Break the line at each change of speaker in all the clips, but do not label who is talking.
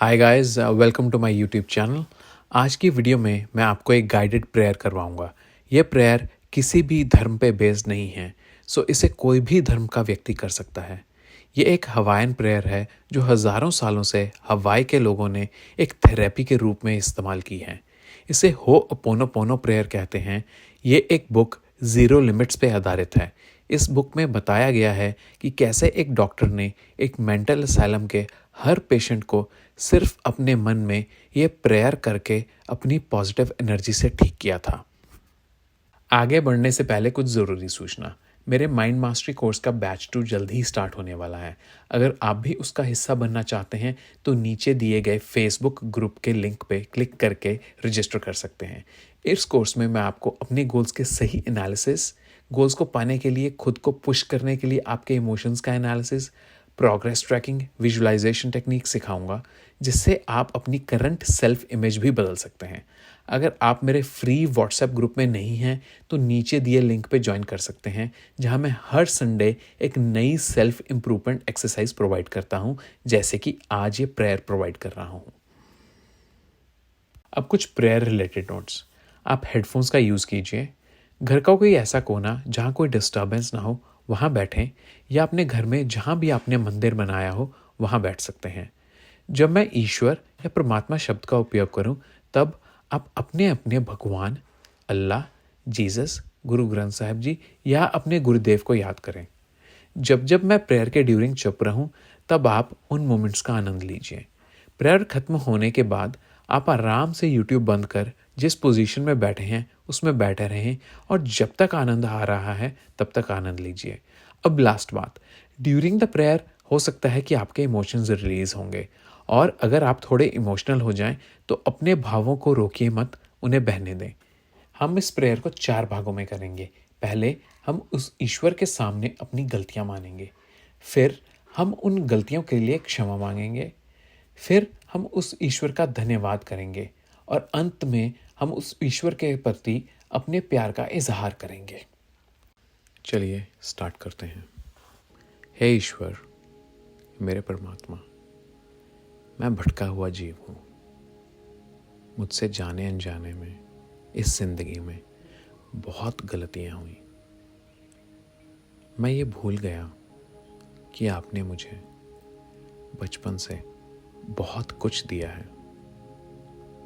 Hi guys, welcome to my YouTube channel. आज की video में मैं आपको एक गाइडेड प्रेयर करवाऊंगा। ये प्रेयर किसी भी धर्म पे बेस्ड नहीं है, सो इसे कोई भी धर्म का व्यक्ति कर सकता है। ये एक हवाईन प्रेयर है जो हज़ारों सालों से हवाई के लोगों ने एक थेरेपी के रूप में इस्तेमाल की है। इसे हो'ओपोनोपोनो प्रेयर कहते हैं। ये एक बुक ज़ीरो लिमिट्स पे आधारित है। इस बुक में बताया गया है कि कैसे एक डॉक्टर ने एक मेंटल असाइलम के हर पेशेंट को सिर्फ अपने मन में ये प्रेयर करके अपनी पॉजिटिव एनर्जी से ठीक किया था। आगे बढ़ने से पहले कुछ ज़रूरी सूचना। मेरे माइंड मास्टरी कोर्स का बैच 2 जल्द ही स्टार्ट होने वाला है। अगर आप भी उसका हिस्सा बनना चाहते हैं तो नीचे दिए गए फेसबुक ग्रुप के लिंक पे क्लिक करके रजिस्टर कर सकते हैं। इस कोर्स में मैं आपको अपने गोल्स के सही एनालिसिस, गोल्स को पाने के लिए खुद को पुश करने के लिए आपके इमोशंस का analysis, progress tracking, visualisation technique सिखाऊंगा, जिससे आप अपनी करंट सेल्फ इमेज भी बदल सकते हैं। अगर आप मेरे फ्री व्हाट्सएप ग्रुप में नहीं हैं तो नीचे दिए लिंक पे ज्वाइन कर सकते हैं, जहां मैं हर संडे एक नई सेल्फ इम्प्रूवमेंट एक्सरसाइज प्रोवाइड करता हूं, जैसे कि आज ये प्रेयर प्रोवाइड कर रहा हूं। अब कुछ प्रेयर रिलेटेड नोट्स। आप हेडफोन्स का यूज़ कीजिए। घर का कोई ऐसा कोना जहाँ कोई डिस्टर्बेंस ना हो, वहाँ बैठें, या अपने घर में जहाँ भी आपने मंदिर बनाया हो वहाँ बैठ सकते हैं। जब मैं ईश्वर या परमात्मा शब्द का उपयोग करूं, तब आप अपने अपने भगवान, अल्लाह, जीसस, गुरु ग्रंथ साहिब जी या अपने गुरुदेव को याद करें। जब जब मैं प्रेयर के ड्यूरिंग चुप रहूं, तब आप उन मोमेंट्स का आनंद लीजिए। प्रेयर खत्म होने के बाद आप आराम से यूट्यूब बंद कर जिस पोजीशन में बैठे हैं उसमें बैठे रहें, और जब तक आनंद आ रहा है तब तक आनंद लीजिए। अब लास्ट बात, ड्यूरिंग द प्रेयर हो सकता है कि आपके इमोशंस रिलीज होंगे, और अगर आप थोड़े इमोशनल हो जाएं तो अपने भावों को रोकिए मत, उन्हें बहने दें। हम इस प्रेयर को 4 भागों में करेंगे। पहले हम उस ईश्वर के सामने अपनी गलतियां मानेंगे। फिर हम उन गलतियों के लिए क्षमा मांगेंगे। फिर हम उस ईश्वर का धन्यवाद करेंगे, और अंत में हम उस ईश्वर के प्रति अपने प्यार का इजहार करेंगे। चलिए स्टार्ट करते हैं। हे ईश्वर, मेरे परमात्मा, मैं भटका हुआ जीव हूँ। मुझसे जाने अनजाने में इस जिंदगी में बहुत गलतियाँ हुई। मैं ये भूल गया कि आपने मुझे बचपन से बहुत कुछ दिया है,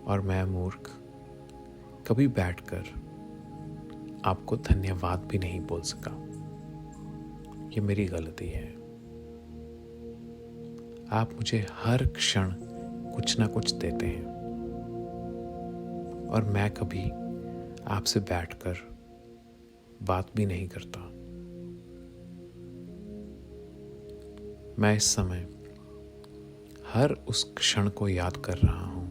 और मैं मूर्ख कभी बैठकर आपको धन्यवाद भी नहीं बोल सका। ये मेरी गलती है। आप मुझे हर क्षण कुछ ना कुछ देते हैं, और मैं कभी आपसे बैठकर बात भी नहीं करता। मैं इस समय हर उस क्षण को याद कर रहा हूं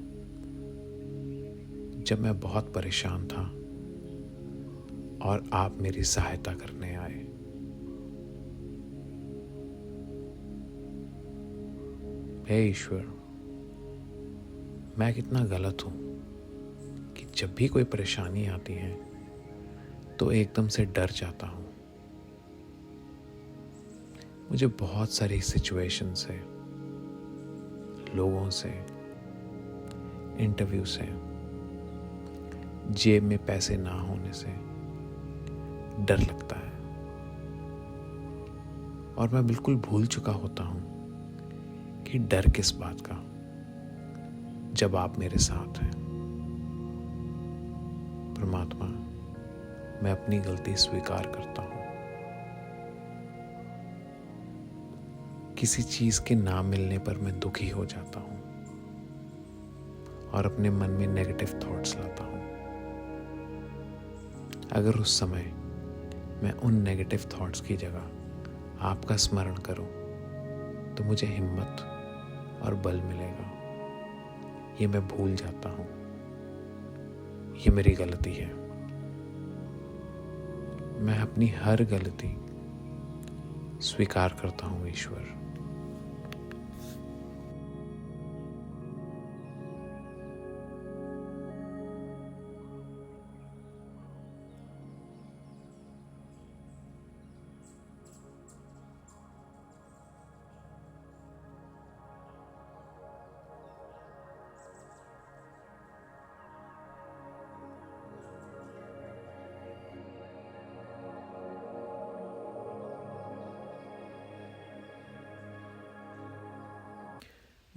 जब मैं बहुत परेशान था और आप मेरी सहायता करने आए। हे ईश्वर, मैं कितना गलत हूं कि जब भी कोई परेशानी आती है तो एकदम से डर जाता हूं। मुझे बहुत सारी सिचुएशन से, लोगों से, इंटरव्यू से, जेब में पैसे ना होने से डर लगता है, और मैं बिल्कुल भूल चुका होता हूं कि डर किस बात का, जब आप मेरे साथ हैं। परमात्मा, मैं अपनी गलती स्वीकार करता हूं। किसी चीज के ना मिलने पर मैं दुखी हो जाता हूं और अपने मन में नेगेटिव थॉट्स लाता हूं। अगर उस समय मैं उन नेगेटिव थॉट्स की जगह आपका स्मरण करूं तो मुझे हिम्मत और बल मिलेगा। ये मैं भूल जाता हूं। ये मेरी गलती है। मैं अपनी हर गलती स्वीकार करता हूं ईश्वर।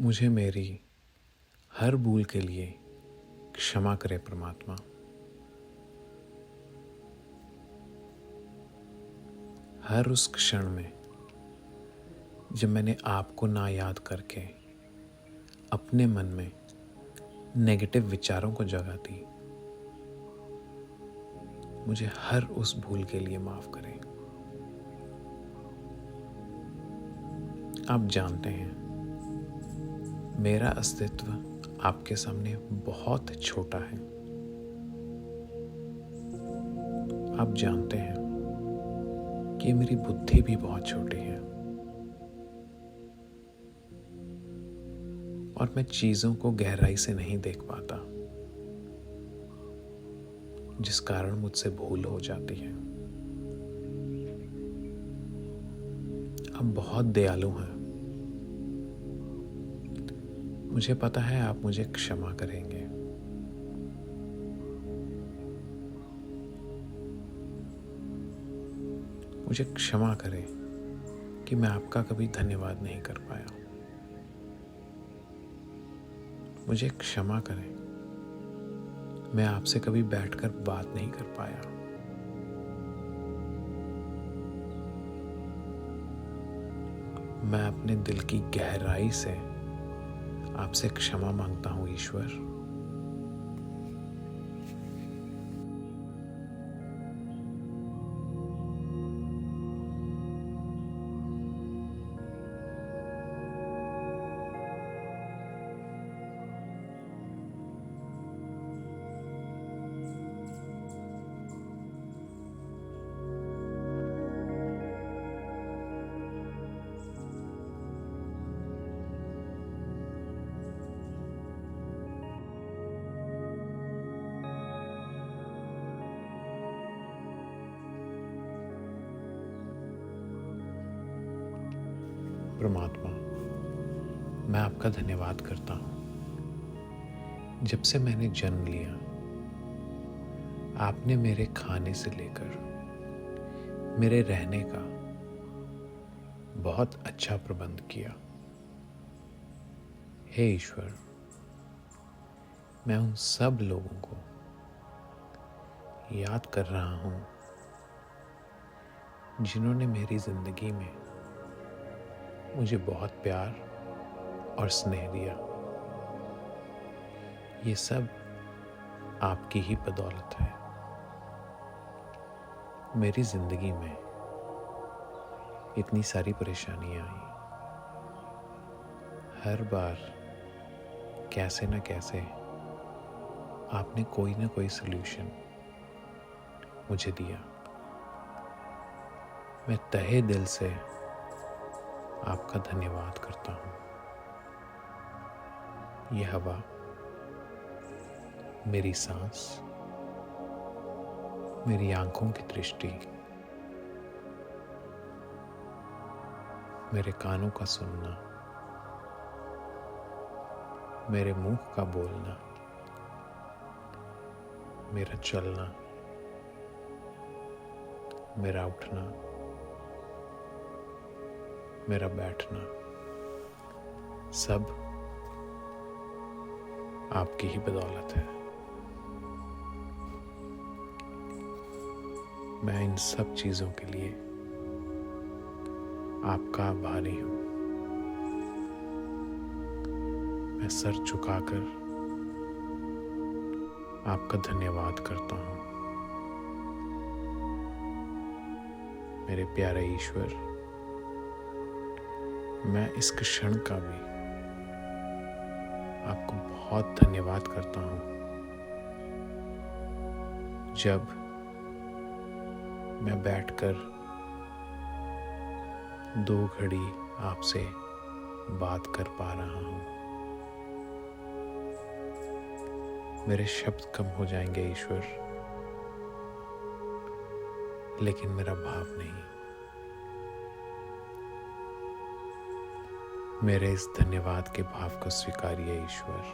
मुझे मेरी हर भूल के लिए क्षमा करे परमात्मा। हर उस क्षण में जब मैंने आपको ना याद करके अपने मन में नेगेटिव विचारों को जगह दी, मुझे हर उस भूल के लिए माफ करें। आप जानते हैं मेरा अस्तित्व आपके सामने बहुत छोटा है। आप जानते हैं कि मेरी बुद्धि भी बहुत छोटी है और मैं चीजों को गहराई से नहीं देख पाता, जिस कारण मुझसे भूल हो जाती है। आप बहुत दयालु हैं। मुझे पता है आप मुझे क्षमा करेंगे। मुझे क्षमा करें कि मैं आपका कभी धन्यवाद नहीं कर पाया। मुझे क्षमा करें, मैं आपसे कभी बैठकर बात नहीं कर पाया। मैं अपने दिल की गहराई से आपसे क्षमा मांगता हूं ईश्वर। परमात्मा, मैं आपका धन्यवाद करता हूँ। जब से मैंने जन्म लिया, आपने मेरे खाने से लेकर मेरे रहने का बहुत अच्छा प्रबंध किया। हे ईश्वर, मैं उन सब लोगों को याद कर रहा हूँ जिन्होंने मेरी जिंदगी में मुझे बहुत प्यार और स्नेह दिया। ये सब आपकी ही बदौलत है। मेरी जिंदगी में इतनी सारी परेशानियां आई, हर बार कैसे न कैसे आपने कोई ना कोई सल्यूशन मुझे दिया। मैं तहे दिल से आपका धन्यवाद करता हूँ। यह हवा, मेरी सांस, मेरी आंखों की दृष्टि, मेरे कानों का सुनना, मेरे मुंह का बोलना, मेरा चलना, मेरा उठना, मेरा बैठना, सब आपकी ही बदौलत है। मैं इन सब चीजों के लिए आपका आभारी हूं। मैं सर झुकाकर आपका धन्यवाद करता हूं। मेरे प्यारे ईश्वर, मैं इस क्षण का भी आपको बहुत धन्यवाद करता हूं, जब मैं बैठकर 2 घड़ी आपसे बात कर पा रहा हूं। मेरे शब्द कम हो जाएंगे ईश्वर, लेकिन मेरा भाव नहीं। मेरे इस धन्यवाद के भाव को स्वीकारिए ईश्वर।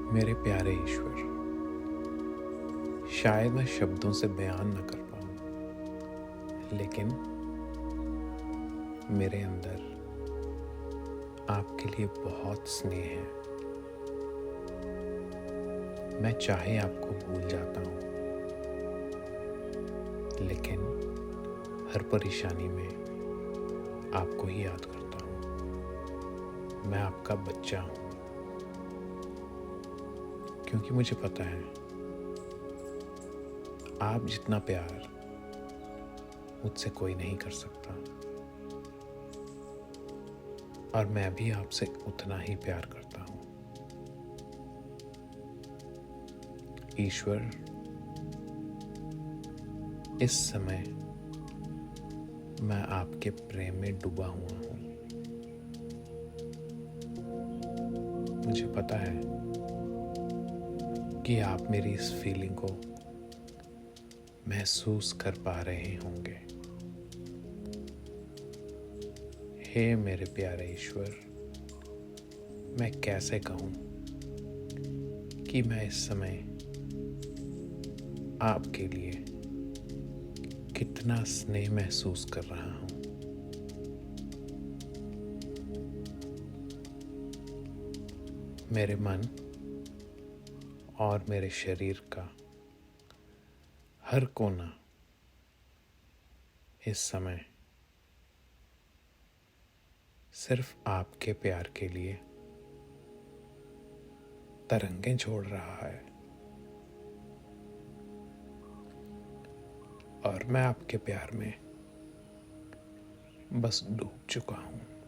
मेरे प्यारे ईश्वर, शायद मैं शब्दों से बयान न कर पाऊं, लेकिन मेरे अंदर आपके लिए बहुत स्नेह है। मैं चाहे आपको भूल जाता हूं, लेकिन हर परेशानी में आपको ही याद करता हूं। मैं आपका बच्चा हूं, क्योंकि मुझे पता है आप जितना प्यार मुझसे कोई नहीं कर सकता, और मैं भी आपसे उतना ही प्यार करता हूं। ईश्वर, इस समय मैं आपके प्रेम में डूबा हुआ हूं। मुझे पता है कि आप मेरी इस फीलिंग को महसूस कर पा रहे होंगे। हे मेरे प्यारे ईश्वर, मैं कैसे कहूं कि मैं इस समय आपके लिए कितना स्नेह महसूस कर रहा हूं। मेरे मन और मेरे शरीर का हर कोना इस समय सिर्फ आपके प्यार के लिए तरंगें छोड़ रहा है, और मैं आपके प्यार में बस डूब चुका हूं।